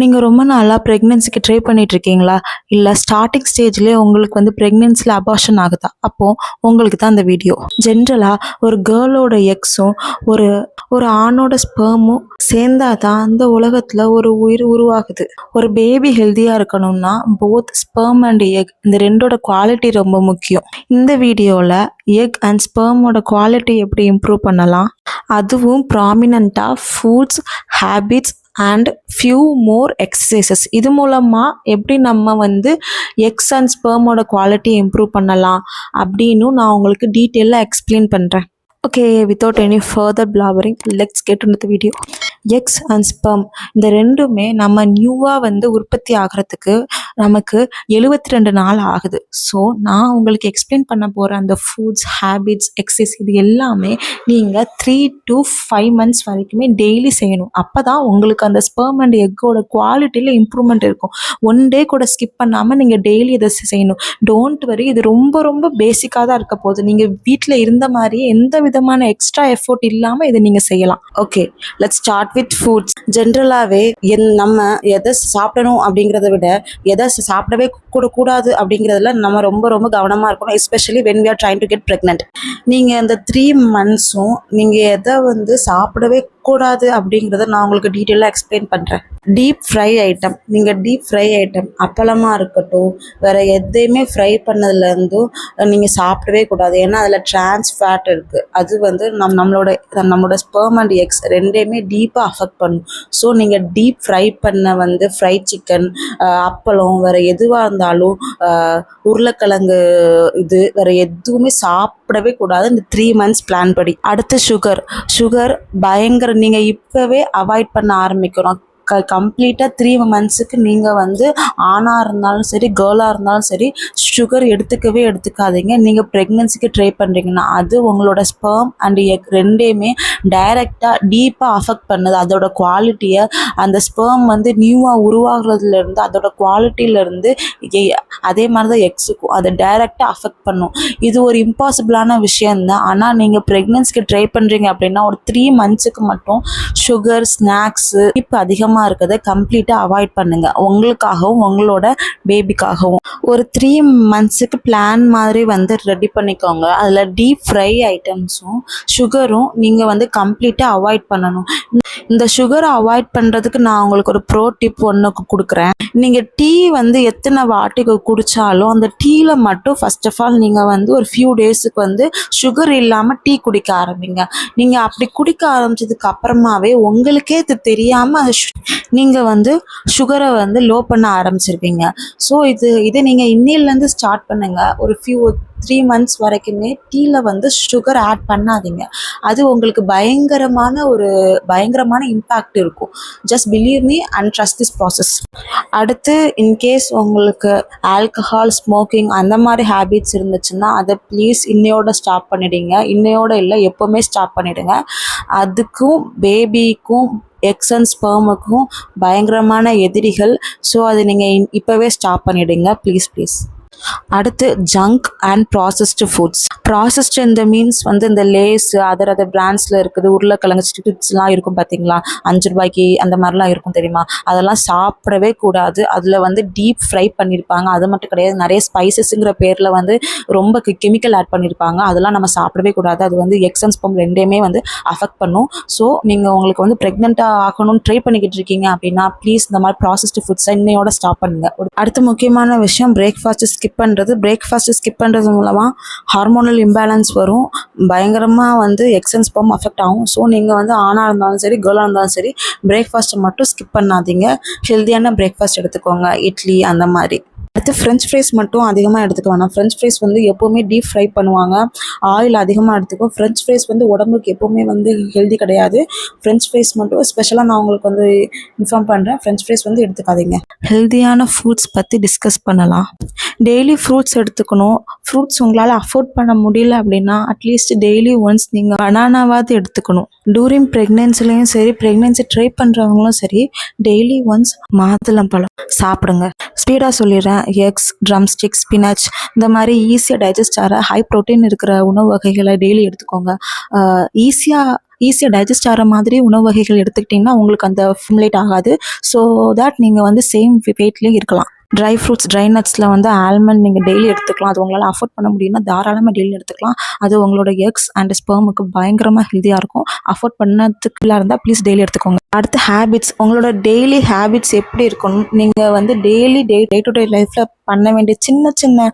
நீங்கள் ரொம்ப நாளாக ப்ரெக்னென்சிக்கு ட்ரை பண்ணிட்டு இருக்கீங்களா? இல்லை ஸ்டார்டிங் ஸ்டேஜ்லேயே உங்களுக்கு வந்து ப்ரெக்னென்சியில் அபார்ஷன் ஆகுதா? அப்போது உங்களுக்கு தான் அந்த வீடியோ. ஜென்ரலாக ஒரு கேர்ளோட எக்ஸும் ஒரு ஒரு ஆணோட ஸ்பெர்மும் சேர்ந்தாதான் தான் அந்த உலகத்தில் ஒரு உயிர் உருவாகுது. ஒரு பேபி ஹெல்த்தியாக இருக்கணும்னா போத் ஸ்பெர்ம் அண்ட் எக் இந்த ரெண்டோட குவாலிட்டி ரொம்ப முக்கியம். இந்த வீடியோவில் எக் அண்ட் ஸ்பெர்மோட குவாலிட்டி எப்படி இம்ப்ரூவ் பண்ணலாம், அதுவும் ப்ராமினண்ட்டாக foods, habits and few more exercises, இது மூலமாக எப்படி நம்ம வந்து எக்ஸ் அண்ட் ஸ்பெர்மோட குவாலிட்டி இம்ப்ரூவ் பண்ணலாம் அப்படின்னு நான் உங்களுக்கு டீட்டெயிலாக எக்ஸ்பிளைன் பண்ணுறேன். Okay, without any further blabbering, let's get into the video. Eggs and sperm இந்த ரெண்டுமே நம்ம நியூவாக வந்து உற்பத்தி ஆகிறதுக்கு நமக்கு 72 நாள் ஆகுது. ஸோ நான் உங்களுக்கு எக்ஸ்பிளைன் பண்ண போகிற அந்த ஃபுட்ஸ், ஹேபிட்ஸ், எக்ஸசைஸ் இது எல்லாமே நீங்கள் 3 to 5 months வரைக்குமே டெய்லி செய்யணும். அப்போ தான் உங்களுக்கு அந்த ஸ்பெர்ம் அண்ட் எக்கோட குவாலிட்டியில் இம்ப்ரூவ்மெண்ட் இருக்கும். 1 day கூட ஸ்கிப் பண்ணாமல் நீங்கள் டெய்லி இதை செய்யணும். டோன்ட் வரி, இது ரொம்ப ரொம்ப பேசிக்காக தான் இருக்க போகுது. நீங்கள் வீட்டில் இருந்த மாதிரியே எந்த விதமான எக்ஸ்ட்ரா எஃபோர்ட் இல்லாமல் இதை நீங்கள் செய்யலாம். Okay, let's start with foods. ஜென்ரலாகவே நம்ம எதை சாப்பிடணும் அப்படிங்கிறத விட எதை சாப்பிடவே கூடாது அப்படிங்கிறதுல நம்ம ரொம்ப ரொம்ப கவனமாக இருக்கணும். Especially when we are trying to get pregnant. நீங்கள் இந்த 3 monthsம் நீங்கள் எதை வந்து சாப்பிடவே கூடாது அப்படிங்கிறத நான் உங்களுக்கு டீட்டெயிலாக எக்ஸ்பிளைன் பண்ணுறேன். டீப் ஃப்ரை ஐட்டம், நீங்கள் டீப் ஃப்ரை ஐட்டம் அப்பளமாக இருக்கட்டும், வேறு எதையுமே ஃப்ரை பண்ணதுலேருந்தும் நீங்கள் சாப்பிடவே கூடாது. ஏன்னா அதில் ட்ரான்ஸ் ஃபேட் இருக்குது. அது வந்து நம்மளோட ஸ்பெர்ம் அண்ட் எக்ஸ் ரெண்டையுமே டீப்பாக அஃபெக்ட் பண்ணும். ஸோ நீங்கள் டீப் ஃப்ரை பண்ண வந்து ஃப்ரை சிக்கன், அப்பளம், வேறு எதுவாக இருந்தாலும், உருளைக்கிழங்கு, இது வேறு எதுவுமே சாப்பிடவே கூடாது இந்த 3 months பிளான் படி. அடுத்து சுகர் பயங்கர நீங்கள் இப்போவே அவாய்ட் பண்ண ஆரம்பிக்கணும். கம்ப்ளீட்டாக 3 monthsக்கு நீங்கள் வந்து ஆணாக இருந்தாலும் சரி, கேர்ளாக இருந்தாலும் சரி, சுகர் எடுத்துக்காதீங்க. நீங்கள் ப்ரெக்னென்சிக்கு ட்ரை பண்ணுறீங்கன்னா அது உங்களோட ஸ்பெர்ம் அண்ட் எக் ரெண்டையுமே டைரெக்டாக டீப்பாக அஃபெக்ட் பண்ணுது. அதோட குவாலிட்டியை, அந்த ஸ்பெர்ம் வந்து நியூவாக உருவாகிறதுலேருந்து அதோட குவாலிட்டியிலேருந்து அதே மாதிரி தான் எக்ஸுக்கும் அதை டைரெக்டாக அஃபெக்ட் பண்ணும். இது ஒரு இம்பாசிபிளான விஷயந்தான். ஆனால் நீங்கள் ப்ரெக்னென்சிக்கு ட்ரை பண்ணுறீங்க அப்படின்னா ஒரு 3 monthsக்கு மட்டும் சுகர், ஸ்நாக்ஸு இப்போ அதிகமாக இருக்கிறத கம்ப்ளீட்டாக அவாய்ட் பண்ணுங்க, உங்களுக்காகவும் உங்களோட பேபிக்காகவும். ஒரு 3 monthsக்கு பிளான் மாதிரி வந்து ரெடி பண்ணிக்கோங்க. அதில் டீப் ஃப்ரை ஐட்டம்ஸும் சுகரும் நீங்கள் வந்து கம்ப்ளீட்டாக அவாய்ட் பண்ணணும். இந்த சுகரை அவாய்ட் பண்ணுறதுக்கு நான் உங்களுக்கு ஒரு ப்ரோ டிப் ஒன்று கொடுக்குறேன். நீங்கள் டீ வந்து எத்தனை வாட்டிக்கு குடித்தாலும் அந்த டீயில் மட்டும் ஃபர்ஸ்ட் ஆஃப் ஆல் நீங்கள் வந்து ஒரு ஃபியூ டேஸுக்கு வந்து சுகர் இல்லாமல் டீ குடிக்க ஆரம்பிங்க. நீங்கள் அப்படி குடிக்க ஆரம்பிச்சதுக்கு அப்புறமாவே உங்களுக்கே இது தெரியாமல் நீங்கள் வந்து சுகரை வந்து லோ பண்ண ஆரம்பிச்சிருவீங்க. ஸோ இதை நீங்கள் இன்னிலேருந்து ஸ்டார்ட் பண்ணுங்கள். ஒரு 3 months வரைக்குமே டீயில் வந்து சுகர் ஆட் பண்ணாதீங்க. அது உங்களுக்கு பயங்கரமான இம்பேக்ட் இருக்கும். Just believe me and trust this process. அடுத்து, இன்கேஸ் உங்களுக்கு ஆல்கஹால், ஸ்மோக்கிங் அந்த மாதிரி ஹேபிட்ஸ் இருந்துச்சுன்னா அதை ப்ளீஸ் இன்னையோட ஸ்டாப் பண்ணிவிடுங்க. இன்னையோட இல்லை, எப்போவுமே ஸ்டாப் பண்ணிவிடுங்க. அதுக்கும் பேபிக்கும் எக்ஸ் அண்ட் ஸ்பெர்முக்கும் பயங்கரமான எதிரிகள். ஸோ அதை நீங்கள் இப்போவே ஸ்டாப் பண்ணிவிடுங்க ப்ளீஸ். அடுத்து, junk and processed foods. Processed இந்த மீன்ஸ் வந்து இந்த லேஸ், அதர் பிராண்ட்ஸில் இருக்குது, உருளைக்கிழங்கு சிப்ஸ்லாம் இருக்கும் பார்த்தீங்களா, 5 ரூபாய்க்கு அந்த மாதிரிலாம் இருக்கும் தெரியுமா, அதெல்லாம் சாப்பிடவே கூடாது. அதில் வந்து டீப் ஃப்ரை பண்ணியிருப்பாங்க. அது மட்டும் கிடையாது, நிறைய ஸ்பைசஸ்ங்கிற பேரில் வந்து ரொம்ப கெமிக்கல் ஆட் பண்ணியிருப்பாங்க. அதெல்லாம் நம்ம சாப்பிடவே கூடாது. அது வந்து எக்ஸ் அண்ட் ஸ்பெர்ம் ரெண்டையுமே வந்து அஃபெக்ட் பண்ணும். ஸோ நீங்கள் உங்களுக்கு வந்து ப்ரெக்னெண்ட்டாக ஆகணும்னு ட்ரை பண்ணிக்கிட்டு இருக்கீங்க அப்படின்னா ப்ளீஸ் இந்த மாதிரி ப்ராசஸ்டு ஃபுட்ஸை இன்னையோட ஸ்டாப் பண்ணுங்கள். அடுத்த முக்கியமான விஷயம், பிரேக்ஃபாஸ்ட்டு ஸ்கிப் பண்ணுறது. பிரேக்ஃபாஸ்ட்டு ஸ்கிப் பண்ணுறது மூலமாக ஹார்மோனல் இம்பேலன்ஸ் வரும். பயங்கரமாக வந்து எக்ஸ் அண்ட் ஸ்பெர்ம் அஃபெக்ட் ஆகும். ஸோ நீங்கள் வந்து ஆணாக இருந்தாலும் சரி, கேர்ளாக இருந்தாலும் சரி, பிரேக்ஃபாஸ்ட்டை மட்டும் ஸ்கிப் பண்ணாதீங்க. ஹெல்த்தியான பிரேக்ஃபாஸ்ட் எடுத்துக்கோங்க, இட்லி அந்த மாதிரி. அடுத்து, ஃப்ரெஞ்ச் ஃப்ரைஸ் மட்டும் அதிகமாக எடுத்துக்க வேணாம். ஃப்ரெஞ்ச் ஃப்ரைஸ் வந்து எப்போவுமே டீப் ஃப்ரை பண்ணுவாங்க, ஆயில் அதிகமாக எடுத்துக்கும். ஃப்ரெஞ்ச் ஃப்ரைஸ் வந்து உடம்புக்கு எப்போவுமே வந்து ஹெல்தி கிடையாது. ஃப்ரெஞ்ச் ஃப்ரைஸ் மட்டும் ஸ்பெஷலாக நான் உங்களுக்கு வந்து இன்ஃபார்ம் பண்ணுறேன், ஃப்ரெஞ்ச் ஃப்ரைஸ் வந்து எடுத்துக்காதீங்க. ஹெல்தியான ஃப்ரூட்ஸ் பற்றி டிஸ்கஸ் பண்ணலாம். டெய்லி ஃப்ரூட்ஸ் எடுத்துக்கணும். ஃப்ரூட்ஸ் உங்களால் அஃபோர்ட் பண்ண முடியல அப்படின்னா அட்லீஸ்ட் டெய்லி ஒன்ஸ் நீங்கள் பனானாவாவது எடுத்துக்கணும். டூரிங் ப்ரெக்னென்சிலையும் சரி, ப்ரெக்னென்சி ட்ரை பண்ணுறவங்களும் சரி, டெய்லி ஒன்ஸ் மாதுளம்பழம் சாப்பிடுங்க. ஸ்பீடாக சொல்லிடுறேன். எக்ஸ், ட்ரம்ஸ்டிக், ஸ்பினச் இந்த மாதிரி ஈஸியாக டைஜஸ்ட் ஆகிற ஹை ப்ரோட்டீன் இருக்கிற உணவு வகைகளை டெய்லி எடுத்துக்கோங்க. ஈஸியாக டைஜஸ்ட் ஆகிற மாதிரி உணவு வகைகள் எடுத்துக்கிட்டிங்கன்னா உங்களுக்கு அந்த ஃபிம்லேட் ஆகாது. ஸோ தட் நீங்கள் வந்து சேம் வெயிட்லேயே இருக்கலாம். ட்ரை ஃப்ரூட்ஸ், ட்ரை நட்ஸில் வந்து ஆல்மண்ட் நீங்கள் டெய்லி எடுத்துக்கலாம். அது உங்களால் அஃபோர்ட் பண்ண முடியும்னா தாராளமாக டெய்லி எடுத்துக்கலாம். அது உங்களோட எக்ஸ் அண்ட் ஸ்பெர்முக்கு பயங்கரமாக ஹெல்த்தியாக இருக்கும். அஃபோர்ட் பண்ணதுக்குள்ளே இருந்தால் ப்ளீஸ் டெய்லி எடுத்துக்கோங்க. அடுத்து ஹேபிட்ஸ். உங்களோட டெய்லி ஹேபிட்ஸ் எப்படி இருக்கணும்? நீங்கள் வந்து டே டு டே லைஃப்பில் பண்ண வேண்டிய சின்ன சின்ன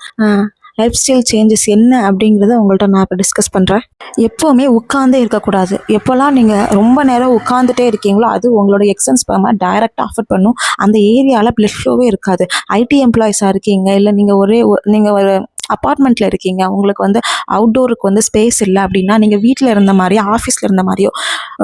லைஃப் ஸ்டைல் சேஞ்சஸ் என்ன அப்படிங்கிறத உங்கள்கிட்ட நான் இப்போ டிஸ்கஸ் பண்ணுறேன். எப்போவுமே உட்காந்தே இருக்கக்கூடாது. எப்போல்லாம் நீங்கள் ரொம்ப நேரம் உட்காந்துட்டே இருக்கீங்களோ அது உங்களோட எக்ஸன் ஸ்பெர்மை டைரெக்டாக அஃபெக்ட் பண்ணும். அந்த ஏரியாவில் பிளட் ஃப்ளோவே இருக்காது. ஐடி எம்ப்ளாயிஸாக இருக்கீங்க, இல்லை நீங்கள் ஒரு அப்பார்ட்மெண்ட்டில் இருக்கீங்க, உங்களுக்கு வந்து அவுட்டோருக்கு வந்து ஸ்பேஸ் இல்லை அப்படின்னா நீங்கள் வீட்டில் இருந்த மாதிரியோ ஆஃபீஸில் இருந்த மாதிரியோ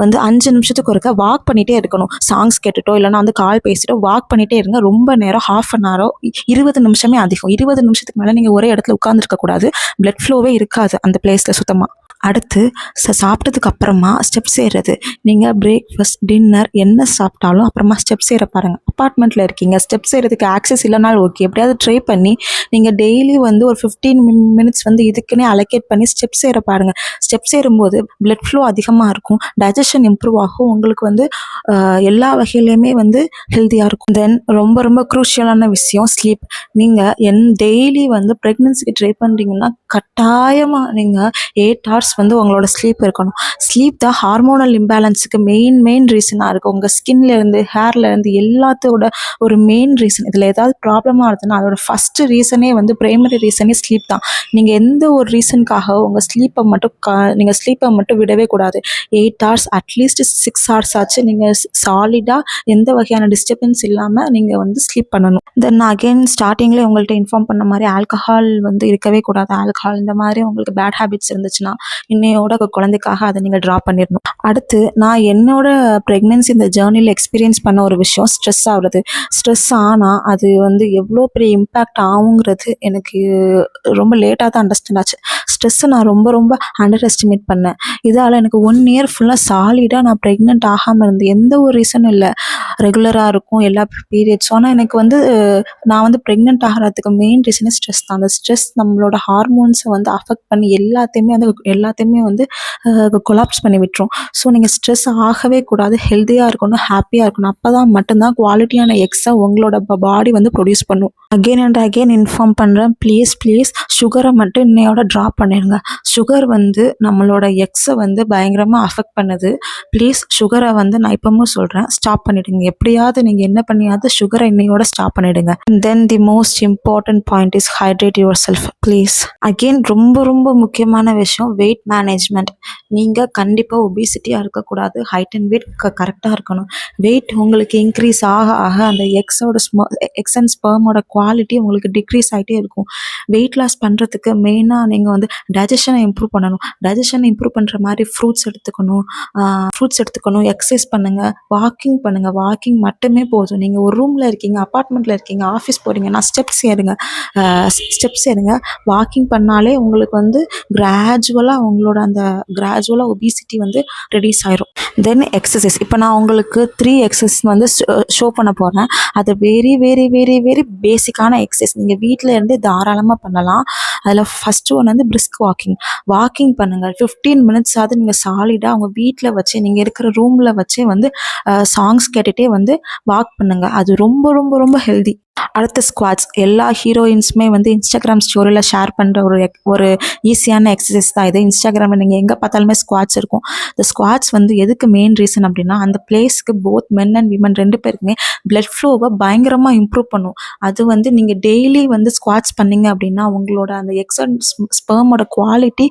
வந்து 5 நிமிஷத்துக்கு ஒருக்க வாக் பண்ணிகிட்டே இருக்கணும். சாங்ஸ் கேட்டுட்டோ இல்லைனா வந்து கால் பேசிட்டோ வாக் பண்ணிகிட்டே இருங்க. ரொம்ப நேரம், ½ அன் ஹவரோ, 20 நிமிஷமே அதிகம். 20 நிமிஷத்துக்கு மேலே நீங்கள் ஒரே இடத்துல உட்காந்துருக்கக்கூடாது. பிளட் ஃப்ளோவே இருக்காது அந்த பிளேஸில் சுத்தமாக. அடுத்து சாப்பிட்டதுக்கு அப்புறமா ஸ்டெப்ஸ் ஏறுறது. நீங்கள் பிரேக்ஃபாஸ்ட், டின்னர் என்ன சாப்பிட்டாலும் அப்புறமா ஸ்டெப்ஸ் ஏற பாருங்கள். அப்பார்ட்மெண்ட்டில் இருக்கீங்க, ஸ்டெப்ஸ் ஏறதுக்கு ஆக்சஸ் இல்லைனாலும் ஓகே, எப்படியாவது ட்ரை பண்ணி நீங்கள் டெய்லி வந்து ஒரு 15 மினிட்ஸ் வந்து இதுக்குன்னே அலோகேட் பண்ணி ஸ்டெப்ஸ் ஏற பாருங்கள். ஸ்டெப்ஸ் ஏறும்போது பிளட் ஃப்ளோ அதிகமாக இருக்கும், டைஜஷன் இம்ப்ரூவ் ஆகும், உங்களுக்கு வந்து எல்லா வகையிலையுமே வந்து ஹெல்த்தியாக இருக்கும். தென் ரொம்ப ரொம்ப க்ரூஷியலான விஷயம் ஸ்லீப். நீங்கள் டெய்லி வந்து ப்ரெக்னென்சிக்கு ட்ரை பண்ணுறீங்கன்னா கட்டாயமாக நீங்கள் 8 hours வந்து உங்களோட ஸ்லீப் இருக்கணும். ஸ்லீப் தான் ஹார்மோனல் இம்பேலன்ஸுக்கு மெயின் ரீசனாக இருக்குது. உங்கள் ஸ்கின்லேருந்து ஹேர்லேருந்து எல்லாத்தோட ஒரு மெயின் ரீசன். இதில் ஏதாவது ப்ராப்ளமாக இருந்ததுன்னா அதோட ஃபஸ்ட்டு ரீசனே வந்து பிரைமரி ரீசனே ஸ்லீப் தான். நீங்கள் எந்த ஒரு ரீசனுக்காக உங்கள் ஸ்லீப்பை மட்டும் விடவே கூடாது. 8 hours அட்லீஸ்ட் 6 hours ஆச்சு நீங்கள் சாலிடாக எந்த வகையான டிஸ்டர்பன்ஸ் இல்லாமல் நீங்கள் வந்து ஸ்லீப் பண்ணணும். தென் அகெயின் ஸ்டார்டிங்லேயே உங்கள்கிட்ட இன்ஃபார்ம் பண்ண மாதிரி ஆல்கஹால் வந்து இருக்கவே கூடாது. ஆல்கஹால் இந்த மாதிரி உங்களுக்கு பேட் ஹேபிட்ஸ் இருந்துச்சுன்னா இன்னையோட குழந்தைக்காக அதை நீங்கள் ட்ராப் பண்ணிடணும். அடுத்து நான் என்னோட ப்ரெக்னென்சி இந்த ஜேர்னியில் எக்ஸ்பீரியன்ஸ் பண்ண ஒரு விஷயம் ஸ்ட்ரெஸ் ஆகுறது. ஸ்ட்ரெஸ் ஆனால் அது வந்து எவ்வளோ பெரிய இம்பேக்ட் ஆகுங்கிறது எனக்கு ரொம்ப லேட்டாக தான் அண்டர்ஸ்டாண்ட் ஆச்சு. ஸ்ட்ரெஸ்ஸை நான் ரொம்ப ரொம்ப அண்டர் எஸ்டிமேட் பண்ணேன். இதால் எனக்கு 1 year ஃபுல்லாக சாலிடாக நான் ப்ரெக்னென்ட் ஆகாமல் இருந்து எந்த ஒரு ரீசனும் இல்லை, ரெகுலராக இருக்கும் எல்லா பீரியட்ஸும். ஆனால் எனக்கு வந்து நான் வந்து ப்ரெக்னென்ட் ஆகிறதுக்கு மெயின் ரீசனே ஸ்ட்ரெஸ் தான். அந்த ஸ்ட்ரெஸ் நம்மளோட ஹார்மோன்ஸை வந்து அஃபெக்ட் பண்ணி எல்லாத்தையுமே வந்து கொலாப்ஸ் பண்ணி விட்டுரும். ஸோ நீங்கள் ஸ்ட்ரெஸ் ஆகவே கூடாது. ஹெல்த்தியாக இருக்கணும், ஹாப்பியாக இருக்கணும். அப்போ தான் மட்டும்தான் குவாலிட்டியான எக்ஸை உங்களோட பாடி வந்து ப்ரொடியூஸ் பண்ணும். அகெயின் அண்ட் அகெயின் இன்ஃபார்ம் பண்ணுறேன், ப்ளீஸ் சுகரை மட்டும் இன்னையோட ட்ராப் பண்ணிடுங்க. சுகர் வந்து நம்மளோட எக்ஸை வந்து பயங்கரமாக அஃபெக்ட் பண்ணுது. ப்ளீஸ் சுகரை வந்து நான் இப்பவும் சொல்கிறேன், ஸ்டாப் பண்ணிவிடுங்க. எப்படியாவது நீங்கள் என்ன பண்ணியாவது சுகரை இன்னையோட ஸ்டாப் பண்ணிவிடுங்க. Then the most important point is hydrate yourself please. Again ரொம்ப ரொம்ப முக்கியமான விஷயம் வெயிட் மேனேஜ்மெண்ட். நீங்கள் கண்டிப்பாக ஒபிசிட்டியாக இருக்கக்கூடாது. ஹைட் அண்ட் வெயிட் கரெக்டாக இருக்கணும். வெயிட் உங்களுக்கு இன்க்ரீஸ் ஆக ஆக அந்த எக்ஸ் அண்ட் ஸ்பெர்மோட குவாலிட்டி உங்களுக்கு டிக்ரீஸ் ஆகிட்டே இருக்கும். வெயிட் லாஸ் பண்ணுறதுக்கு மெயினாக நீங்கள் வந்து டைஜஷனை இம்ப்ரூவ் பண்ணணும். டைஜஷனை இம்ப்ரூவ் பண்ணுற மாதிரி ஃப்ரூட்ஸ் எடுத்துக்கணும், எக்ஸசைஸ் பண்ணுங்கள், வாக்கிங் மட்டுமே போதும். நீங்கள் ஒரு ரூமில் இருக்கீங்க, அப்பார்ட்மெண்ட்டில் இருக்கீங்க, ஆஃபீஸ் போகிறீங்கன்னா ஸ்டெப்ஸ் ஏறுங்க. வாக்கிங் பண்ணாலே உங்களுக்கு வந்து கிராஜுவலாக ஒபிசிட்டி வந்து ரெடியூஸ் ஆயிரும். தென் எக்ஸசைஸ். இப்போ நான் உங்களுக்கு 3 எக்ஸசைஸ் வந்து ஷோ பண்ண போகிறேன். அது வெரி வெரி வெரி வெரி பேசிக்கான எக்ஸசைஸ். நீங்கள் வீட்டில் இருந்தே தாராளமாக பண்ணலாம். அதில் ஃபஸ்ட்டு ஒன்று வந்து பிரிஸ்க் வாக்கிங் பண்ணுங்கள். 15 minutes ஆகுது நீங்கள் சாலிடாக உங்கள் வீட்டில் வச்சு நீங்கள் இருக்கிற ரூமில் வச்சே வந்து சாங்ஸ் கேட்டுகிட்டே வந்து வாக் பண்ணுங்கள். அது ரொம்ப ரொம்ப ரொம்ப ஹெல்தி. அடுத்து ஸ்குவாட்ஸ். எல்லா ஹீரோயின்ஸுமே வந்து இன்ஸ்டாகிராம் ஸ்டோரியில் ஷேர் பண்ணுற ஒரு ஈஸியான எக்ஸசைஸ் தான் இது. இன்ஸ்டாகிராமில் நீங்கள் எங்கே பார்த்தாலுமே ஸ்குவாட்ஸ் இருக்கும். இந்த ஸ்குவாட்ஸ் வந்து எதுக்கு மெயின் ரீசன் அப்படின்னா அந்த பிளேஸ்க்கு போத் மென் அண்ட் விமன் 2 பேருக்குமே பிளட் ஃப்ளோவை பயங்கரமாக இம்ப்ரூவ் பண்ணும். அது வந்து நீங்கள் டெய்லி வந்து ஸ்குவாட்ஸ் பண்ணிங்க அப்படின்னா உங்களோட அந்த எக்ஸ் அண்ட் ஸ்பெர்மோட குவாலிட்டி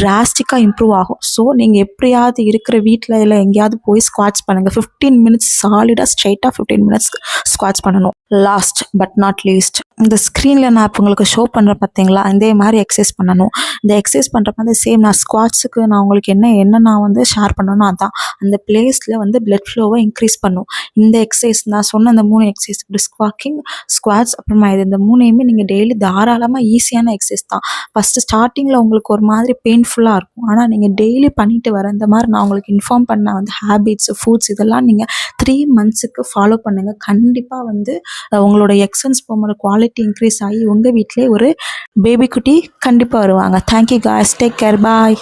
டிராஸ்டிக்காக இம்ப்ரூவ் ஆகும். ஸோ நீங்கள் எப்படியாவது இருக்கிற வீட்டில் இல்லை எங்கேயாவது போய் ஸ்குவாட்ஸ் பண்ணுங்கள். 15 minutes சாலிடாக ஸ்ட்ரைட்டாக 15 minutes ஸ்குவாட்ஸ் பண்ணணும். லாஸ்ட் பட் நாட் லீஸ்ட், இந்த ஸ்க்ரீனில் நான் இப்போ உங்களுக்கு ஷோ பண்ணுறேன் பார்த்தீங்களா, இதே மாதிரி எக்ஸசைஸ் பண்ணணும். இந்த எக்ஸசைஸ் பண்ணுறப்ப வந்து சேம் நான் ஸ்குவாட்ஸுக்கு நான் உங்களுக்கு என்ன நான் வந்து ஷேர் பண்ணணும் அதான். அந்த பிளேஸில் வந்து பிளட் ஃப்ளோவை இன்க்ரீஸ் பண்ணும். இந்த எக்ஸசைஸ் நான் சொன்ன அந்த 3 எக்ஸசைஸ் பிரிஸ்க் வாக்கிங், ஸ்குவாட்ஸ் அப்புறமா இந்த 3யுமே நீங்கள் டெய்லி தாராளமாக ஈஸியான எக்ஸசைஸ் தான். ஃபஸ்ட்டு ஸ்டார்டிங்கில் உங்களுக்கு ஒரு மாதிரி பெயின்ஃபுல்லாக இருக்கும். ஆனால் நீங்கள் டெய்லி பண்ணிட்டு வர இந்த மாதிரி நான் உங்களுக்கு இன்ஃபார்ம் பண்ண வந்து ஹேபிட்ஸ், ஃபுட்ஸ் இதெல்லாம் நீங்கள் 3 மந்த்ஸுக்கு ஃபாலோ பண்ணுங்கள். கண்டிப்பாக வந்து உங்களோட எக்ஸன் ஸ்பெர்மோட குவாலிட்டி இன்க்ரீஸ் ஆகி உங்கள் வீட்டிலே ஒரு பேபி குட்டி கண்டிப்பாக வருவாங்க. தேங்க்யூ காய்ஸ், டேக் கேர், பாய்.